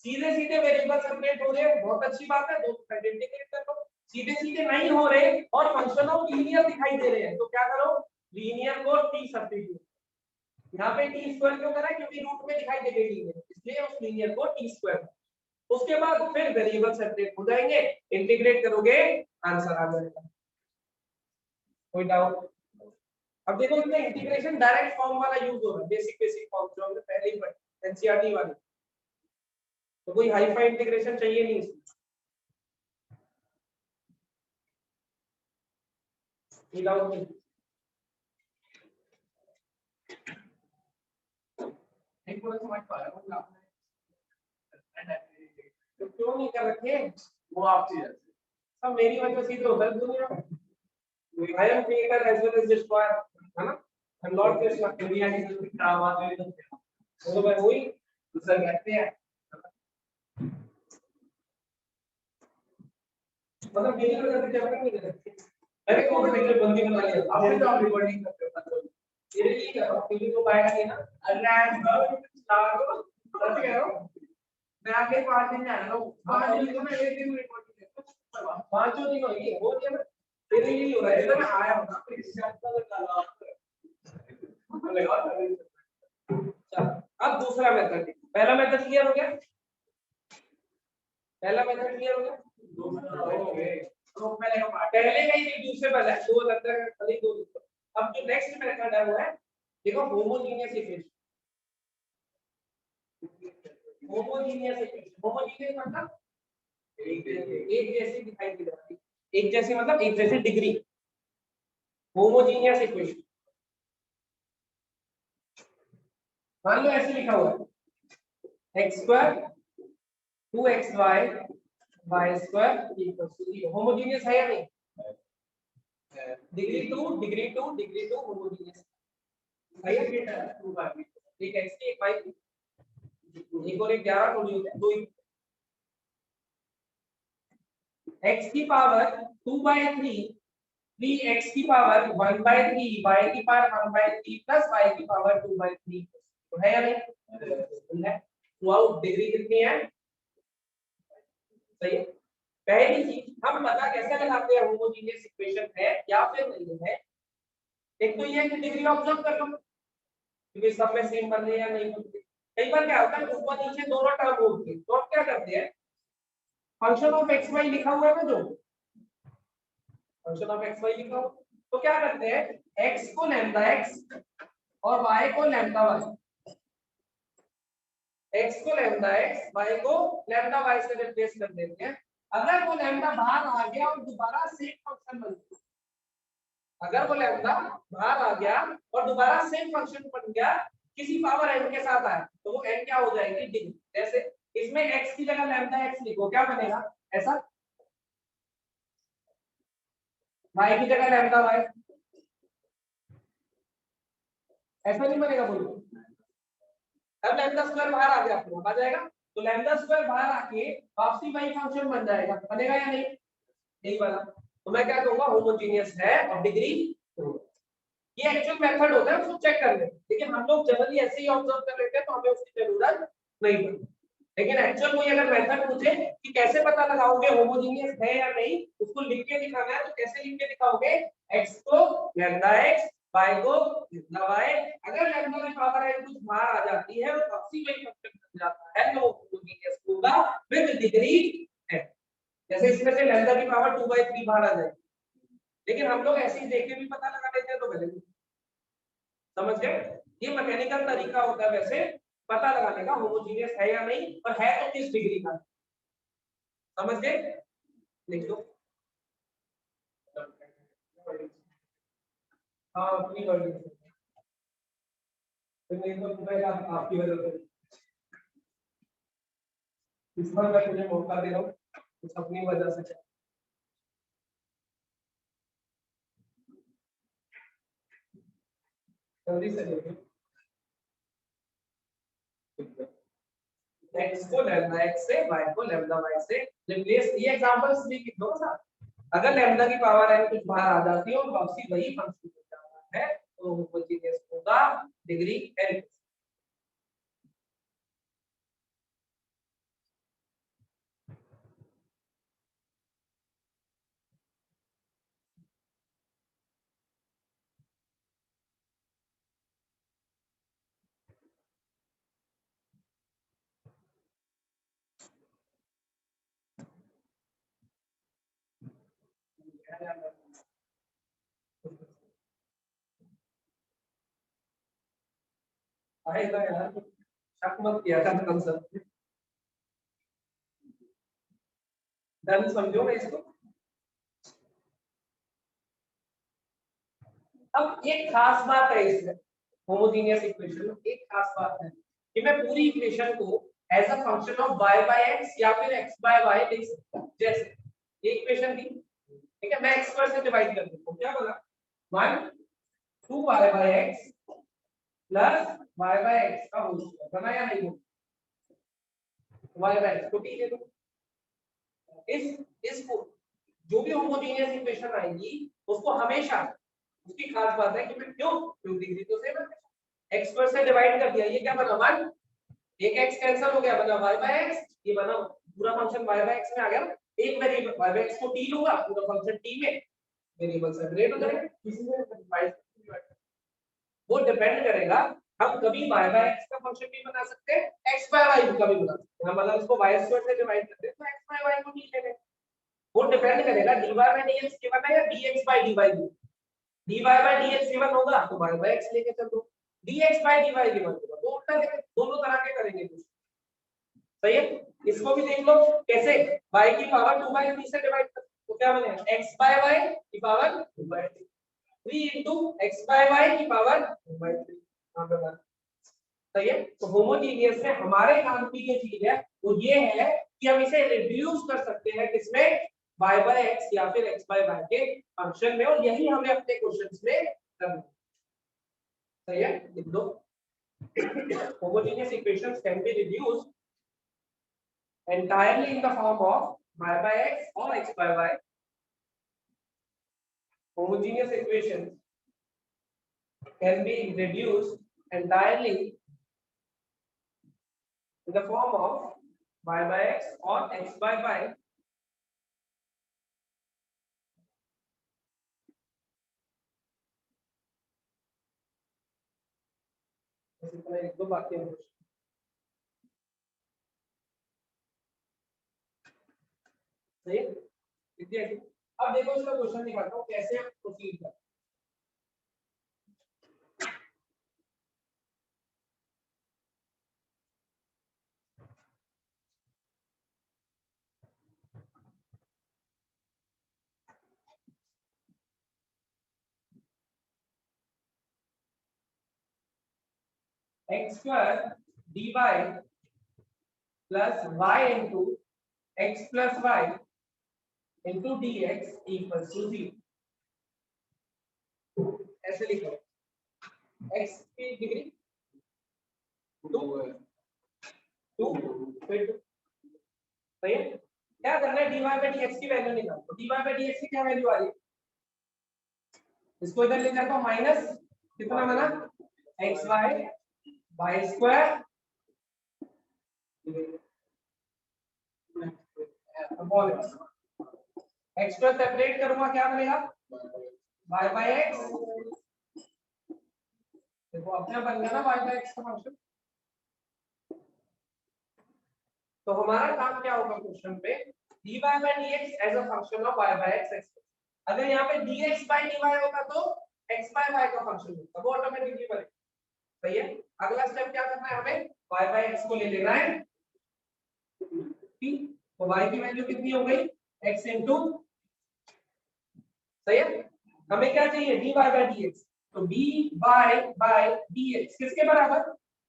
सीधे सीधे वेरिएबल सेपरेट हो रहे हैं, बहुत अच्छी बात है, दो साइड इंटीग्रेट कर लो। सीधे सीधे नहीं हो रहे और फंक्शन ऑफ लीनियर दिखाई दे रहे हैं, तो क्या करो, लीनियर को t सब्स्टिट्यूट। यहाँ पे t स्क्वायर क्यों करा है, क्योंकि रूट में दिखाई दे रही है, इसलिए उस लीनियर को t स्क्वायर। उसके बाद फिर वेरिएबल सेपरेट हो जाएंगे, इंटीग्रेट करोगे आंसर आ जाएगा। कोई डाउट? अब देखो इसमें इंटीग्रेशन डायरेक्ट फॉर्म वाला यूज हो रहा है, बेसिक फॉर्म जो हमने पहले ही पढ़ी एनसीईआरटी वाली, तो कोई हाई फाई इंटीग्रेशन चाहिए नहीं इसमें। डाउट नहीं? तो क्यों नहीं कर रखे? वो आपकी है, सब मेरी वजह से तो होता है दुनिया में। I am creator as well as destroyer, है ना? I'm Lord Krishna, India की आवाज में तो मैं वही दूसरा कहते हैं, मतलब मेरी वजह से जब नहीं करते, मैंने कौन सा पिक्चर बंदी बना लिया, आपने तो आप रिकॉर्डिंग करते हो, ये नहीं कर रहा, क्योंकि तो पाएगा नहीं ना, अल्लाह स्टार सच कह रहा हूँ, मैं आगे 5 दिन जाना हूँ, 5 दिन तो मैं एक दिन रिकॉर्डिंग करता हूँ, 5 दिन होगी, वो नहीं है, तेरे लिए हो रहा है, तो मैं आया हूँ ना, फिर इससे अच्छा लगा अब दूसरा मेथड, पहला मेथड क्लियर हो गया, पहला मेथड क्लियर हो गया, पहले का ही रिड्यूसिबल है, दो अंदर खाली दो। अब जो नेक्स्ट मेथड है वो है, देखो homogeneous equation, homogeneous equation, homogeneous मतलब एक जैसी दिखाई दे रही है, एक जैसी मतलब एक जैसी डिग्री, होमोजेनियस इक्वेशन। मान लो ऐसे लिखा हुआ है x square 2xy y square equals to 0, homogeneous है या नहीं? डिग्री 2 डिग्री 2 डिग्री 2 होमोजेनियस है या बेटा? 2 बार एक x की एक y की, एक और एक 11 थोड़ी होते हैं, दो ही। x की पावर 2/3 3x की पावर 1/3 y की पावर 1/3 प्लस y की पावर 2/3, तो है या नहीं? है। तो आउट डिग्री कितनी है? सही है। पहली चीज हम पता कैसे लगाते हैं होमोजेनियस इक्वेशन है या फिर नहीं है, एक तो ये है कि डिग्री ऑब्जर्व कर लो, क्योंकि सब में सेम बन रही है या नहीं बन रही। कई बार क्या होता है ऊपर नीचे दोनों टर्म होती है, तो आप क्या करते हैं, फंक्शन ऑफ एक्स वाई लिखा हुआ है ना, जो फंक्शन ऑफ एक्स वाई लिखा हुआ, तो क्या करते हैं एक्स को लैम्डा एक्स और वाई को लैम्डा वाई, एक्स को लैम्डा एक्स वाई को लैम्डा वाई से रिप्लेस कर देते हैं। अगर वो लैम्डा बाहर आ गया और दोबारा सेम फंक्शन बन गया, अगर वो लैम्डा बाहर आ गया और दोबारा सेम फंक्शन बन गया, किसी पावर n के साथ आया, तो वो n क्या हो जाएगी? डिग्री। जैसे इसमें x की जगह लैम्डा x लिखो, क्या बनेगा? ऐसा, y की जगह लैम्डा y, ऐसा नहीं बनेगा? बोलो, अब लैम्डा स्क्वायर बाहर आ गया, आपको आ जाएगा, तो लैम्डा स्क्वायर बाहर आके वापसी वही फंक्शन बन जाएगा, बनेगा या नहीं? यही वाला, तो मैं क्या कहूंगा, होमोजेनियस है और डिग्री 2। ये एक्चुअल मेथड होता है उसको चेक करने, लेकिन हम लोग जनरली ऐसे ही ऑब्जर्व कर लेते हैं, तो हमें उसकी जरूरत नहीं पड़ती। लेकिन एक्चुअल कोई अगर मेथड पूछे कि कैसे पता लगाओगे होमोजेनियस है या नहीं, उसको लिख के दिखाना है, तो कैसे लिख के दिखाओगे? x को लैम्डा x, y को लैम्डा y, अगर लैम्डा की पावर n कुछ बाहर आ जाती है और वापसी वही फंक्शन बन जाता है, तो होमोजेनियस होगा विद डिग्री है। जैसे इसमें से लैम्डा की पावर 2/3 बाहर आ जाएगी, लेकिन हम लोग ऐसे ही देख के भी पता लगा देते हैं, तो गलत। समझ गए? ये मैकेनिकल तरीका होता है वैसे पता लगाने का होमोजेनियस है या नहीं, और है तो किस डिग्री का। समझ गए? लिख दो। हाँ अपनी वर्डिंग से, तो नहीं तो पूरा आपकी वजह से, इस बार मैं तुझे मौका दे रहा हूँ कुछ अपनी वजह से। जल्दी से देखो, x को लैम्डा x से y को लैम्डा y से रिप्लेस, ये एग्जांपल्स भी लिख दो ना। अगर लैम्डा की पावर n कुछ बाहर आ जाती है और वापसी वही फंक्शन हो जाता है, तो होमोजेनियस होगा डिग्री n। आएगा यार, शक मत किया था कंसेप्ट, डन समझो मैं इसको। अब एक खास बात है इसमें, होमोजेनियस इक्वेशन में एक खास बात है कि मैं पूरी इक्वेशन को as a function of y by x या फिर x बाय y लिख सकता हूं। जैसे ये इक्वेशन थी, ठीक है, मैं x स्क्वायर से डिवाइड कर देता हूं, क्या बना 1 2y by x plus y by x का होल स्क्वायर बना या नहीं, y बाय x को ठीक है। तो इस जो भी होमोजेनियस इक्वेशन आएगी उसको हमेशा, उसकी खास बात है कि मैं क्यों डिग्री तो सेम है, x स्क्वायर से डिवाइड कर दिया, ये क्या बना 1, एक x कैंसिल हो गया बना y बाय x, ये बना पूरा फंक्शन y बाय x में आ गया ना, एक वेरिएबल y बाय x को t लूंगा पूरा फंक्शन t में वेरिएबल सेपरेट हो जाएगा, किसी में डिवाइड वो डिपेंड करेगा। हम कभी y बाय x का फंक्शन भी बना सकते हैं, x बाय y का भी बना सकते हैं। हम अगर इसको y स्क्वायर से डिवाइड करते हैं तो x बाय y को t ले लेंगे, वो डिपेंड करेगा dy बाय dx गिवन है या dx by dy given. dy by dx given होगा तो y बाय x लेके चलो, dx बाय dy गिवन होगा तो उल्टा लेंगे, दोनों तरह के करेंगे कुछ, सही है। इसको भी देख लो कैसे, y की पावर 2 बाय 3 से डिवाइड कर तो क्या बनेगा x बाय y की power 2 by 3 into x by y की पावर 2 बाय 3, हां बता, सही है। तो होमोजेनियस में हमारे काम की जो चीज है वो ये है कि हम इसे रिड्यूस कर सकते हैं किसमें, y बाय x या फिर x बाय y के फंक्शन में, और यही हमें अपने क्वेश्चंस में करना है, सही है। लिख दो homogeneous equations can be reduced entirely in the form of y by x or x by y. Homogeneous equations can be reduced entirely in the form of y by x or x by y. एक दो बातें हैं, सही है। अब देखो इसका question निकालता हूँ कैसे प्रोसीड करते हैं। x square dy plus y into x plus y into dx equals to 0, ऐसे लिखो x की डिग्री 2 फिर 2, सही है। क्या करना है, dy by dx की वैल्यू निकालो, dy by dx की क्या वैल्यू आ रही है, इसको इधर ले जाता हूं माइनस कितना बना xy y square upon x square separate करूंगा क्या बनेगा y बाय x, देखो अपना बन गया ना y बाय x का फंक्शन। तो हमारा काम क्या होगा क्वेश्चन पे, dy by dx as a function of y by x। अगर यहाँ पे dx by dy होता तो x by y का फंक्शन होता, वो ऑटोमेटिकली बनेगा, सही है। अगला स्टेप क्या करना है, हमें y by x को ले लेना है t, तो y की वैल्यू कितनी हो गई x इनटू, सही है। हमें क्या चाहिए dy by dx, तो dy by dx किसके बराबर,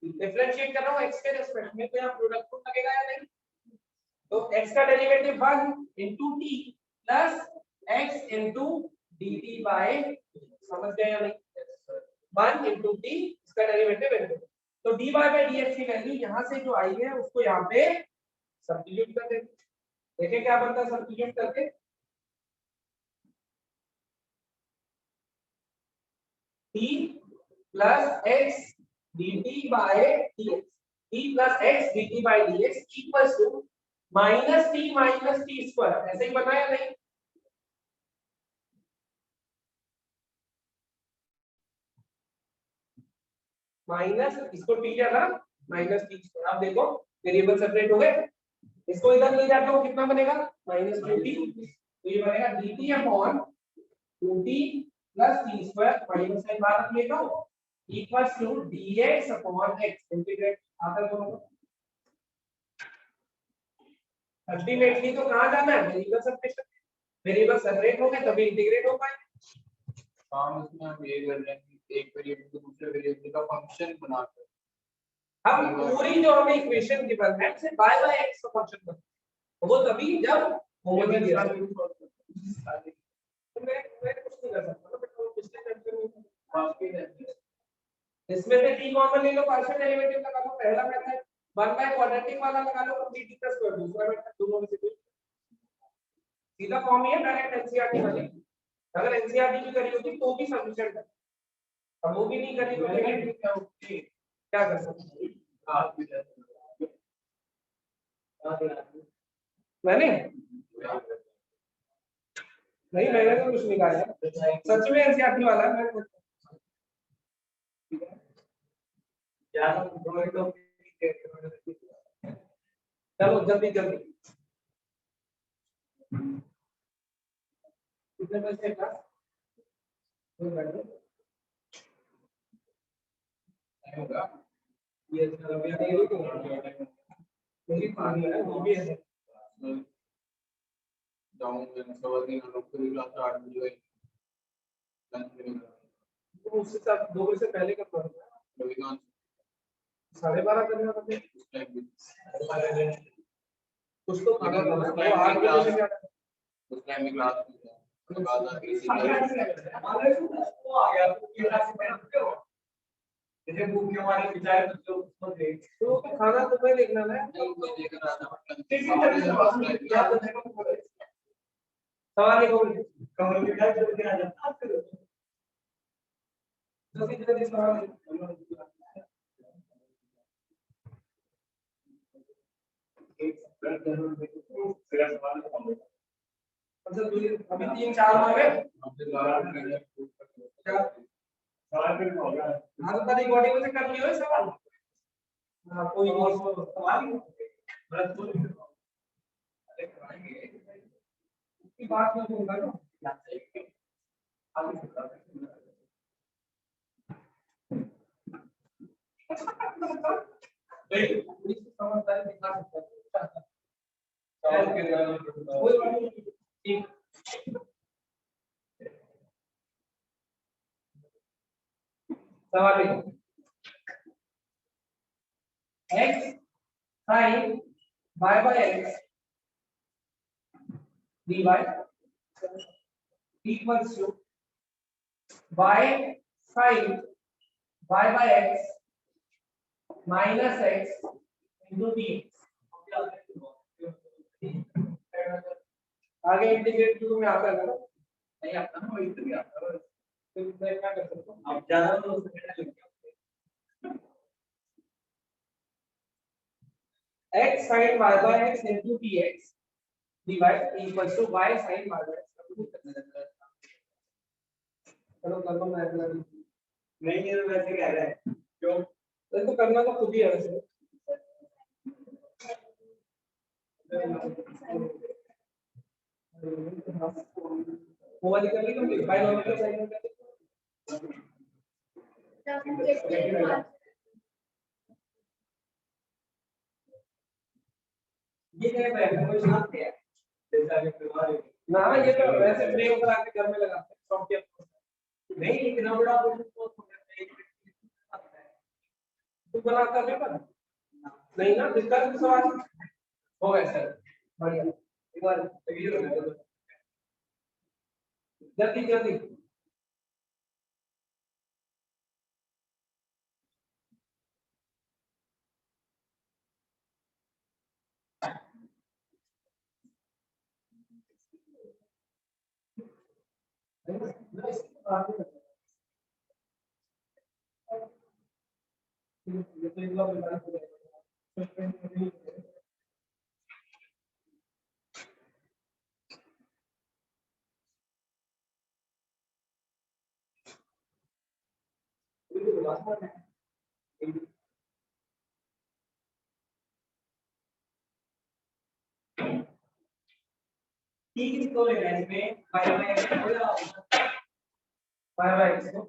डिफरेंशिएट कर रहा हूं x के रिस्पेक्ट में, तो यहाँ प्रोडक्ट लगेगा या नहीं, तो x का derivative 1 into t plus x into dt by, समझ गए या नहीं, 1 into t इसका डेरिवेटिव है, तो dy by dx की वैल्यू यहां से जो आई है उसको यहां पे सब्स्टिट्यूट कर देंगे, देखें क्या बनता है सब्स्टिट्यूट करके, t plus x dt by dx, t plus x dt by dx equals to minus t square, ऐसे ही बनाया नहीं, माइनस इसको t क्या था माइनस t स्क्वायर। अब देखो वेरिएबल सेपरेट हो गए, इसको इधर ले जाता हूं कितना बनेगा माइनस 2t, तो ये बनेगा dt upon 2t plus t square बड़ी में साइन बाहर रख लेता हूँ equals to dx upon x integrate आता है दोनों अल्टीमेटली तो कहाँ जाना है वेरिएबल सेपरेशन वेरिएबल सेपरेट हो गए तभी इंटीग्रेट हो पाए काम इसमें हम ये कर लेंगे एक वेरिएबल को दूसरे वेरिएबल का फंक्शन बनाकर अब पूरी जो हमें इक्वेशन गिवन है उसे y x का फंक्शन बनाओ वो तभी जब होमोजेनियस मैं कुछ नहीं कर सकता ना तो पिछले चैप्टर में इसमें से t कॉमन ले लो पार्शियल डेरिवेटिव लगा लो पहला मेथड 1 बाय क्वाड्रेटिक वाला लगा लो कंप्लीट टी का स्क्वायर दूसरा मेथड दोनों में से कोई सीधा फॉर्म ही है डायरेक्ट एनसीईआरटी वाली अगर एनसीईआरटी की करी होती तो भी सफिशिएंट है अब वो भी नहीं करी तो क्या कर सकते मैंने नहीं मैंने तो कुछ नहीं कहा यार सच में एनसीईआरटी वाला है मैं चलो जल्दी जल्दी कितने बजे है क्लास होगा ये अभी नहीं तो मेरी पानी है वो भी है जाऊंगा सवाल नहीं लोग को क्लास 8 बजे लंच में तो उससे साथ 2 बजे से पहले कब करना रविकांत 12:30 करना पड़ता है उस टाइम कुछ तो खाना था वो 8 बजे से उस टाइम में क्लास में आधा इसी वो आ गया क्लास में जैसे बुक के हमारे विचार तो उसको देख तो खाना तुम्हें देखना है नहीं कोई देख रहा था सवाल लिखो कमर के क्या चल के आ जाता जल्दी जल्दी सवाल अभी 3-4 आ गए सवाल फिर होगा हाँ तो तारीख बॉडी में से कर लियो सवाल हाँ कोई और सवाल बस तो अरे कराएंगे उसकी बात नहीं होगा ना समझदारी दिखा सकता है सवाल x sin y by x dy equals to y sin y by x minus x into dx आगे इंटीग्रेट टू में आता है ना नहीं आता ना वही तो आता है तो मैं क्या कर सकता हूं अब ज्यादा तो x sin y by x into dx dy equals to y sin y by x चलो कर लो मैं अगला नहीं ये वैसे कह रहा है क्यों तो करना तो खुद ही है वैसे वो वाली कर ली कंप्लीट बायोलॉजिकल साइंस कर ये क्या है कोई साथ है जैसा कि तुम्हारे ना ये तो वैसे फ्रेम करा के घर में लगाते हैं सॉफ्टवेयर नहीं इतना बड़ा तू बनाता है पर नहीं ना दिक्कत सवाल हो गया सर बढ़िया एक बार जल्दी जल्दी ठीक है तो लेना इसमें y by x को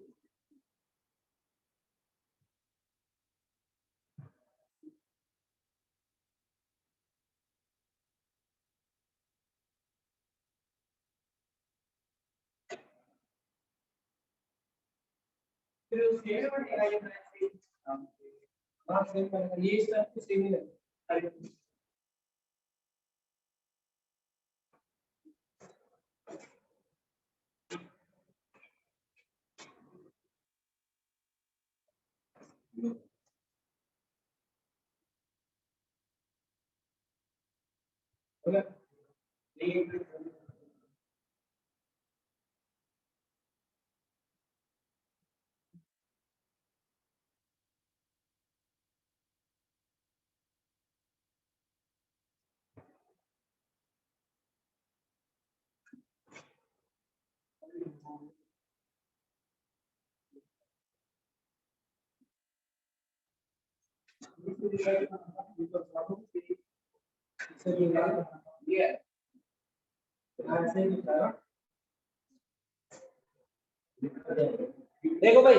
फिर उसके ये सब सेम ही है। देखो भाई,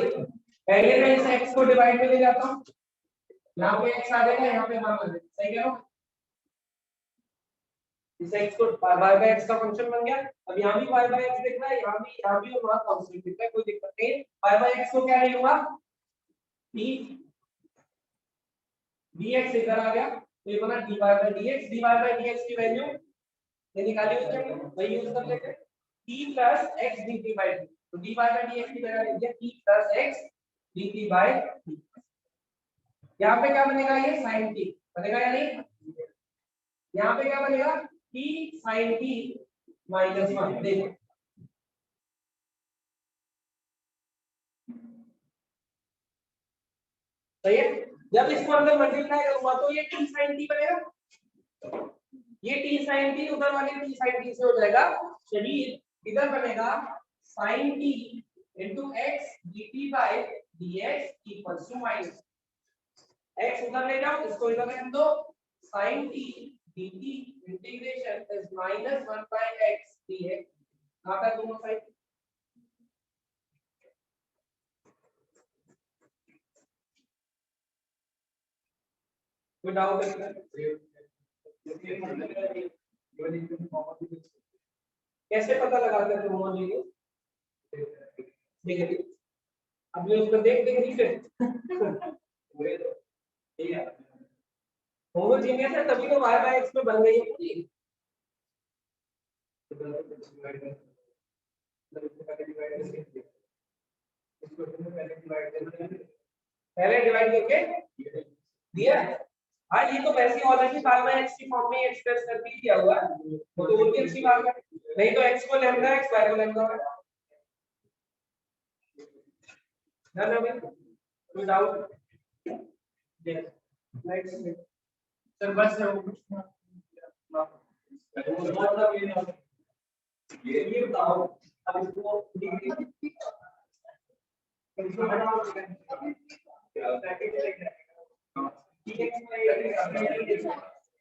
पहले मैं इस x को डिवाइड में ले जाता हूँ, यहाँ पे x आ जाएगा, यहाँ पे 1 आ जाएगा, सही कह रहा हूँ? इस x को y by x का फंक्शन बन गया। अब यहाँ भी y by x दिख रहा है, यहाँ भी और वहाँ कांस्टेंट दिख रहा है, कोई दिक्कत नहीं है। y by x को क्या ले लूंगा, d dx इधर आ गया, तो ये बना dy by dx। dy by dx की वैल्यू ये निकाली उसने, वही यूज कर लेते हैं, t plus x dt by d। तो dy by dx की जगह लिख दिया t plus x dt by d। यहाँ पे क्या बनेगा, ये sin t बनेगा या नहीं? यहाँ पे क्या बनेगा, t sin t minus 1। देखो सही है, जब इसको अंदर मल्टीप्लाई करूंगा तो ये t sin t बनेगा, ये t sin t उधर वाले t sin t से हो जाएगा, शरीर इधर बनेगा sin t into x dt by dx equals to minus x उधर ले जाओ, इसको इधर रख दो, sin t dt integration is minus 1 by x dx। कहां तक दोनों साइड? कोई डाउट है? कैसे पता लगाते हैं होमोजेनियस? देखिए अब ये उसको देख देख नीचे होमोजेनियस है, तभी तो y by x में बन गई है पूरी। पहले डिवाइड करके दिया। हाँ ये तो वैसे ऑलरेडी y by x की फॉर्म में एक्सप्रेस करके दिया हुआ है, वो तो उनकी अच्छी बात है। नहीं तो x को लैम्डा x, y को लैम्डा y। ना ना भाई कोई डाउट? यस नेक्स्ट सर बस ये बताओ अब इसको ठीक है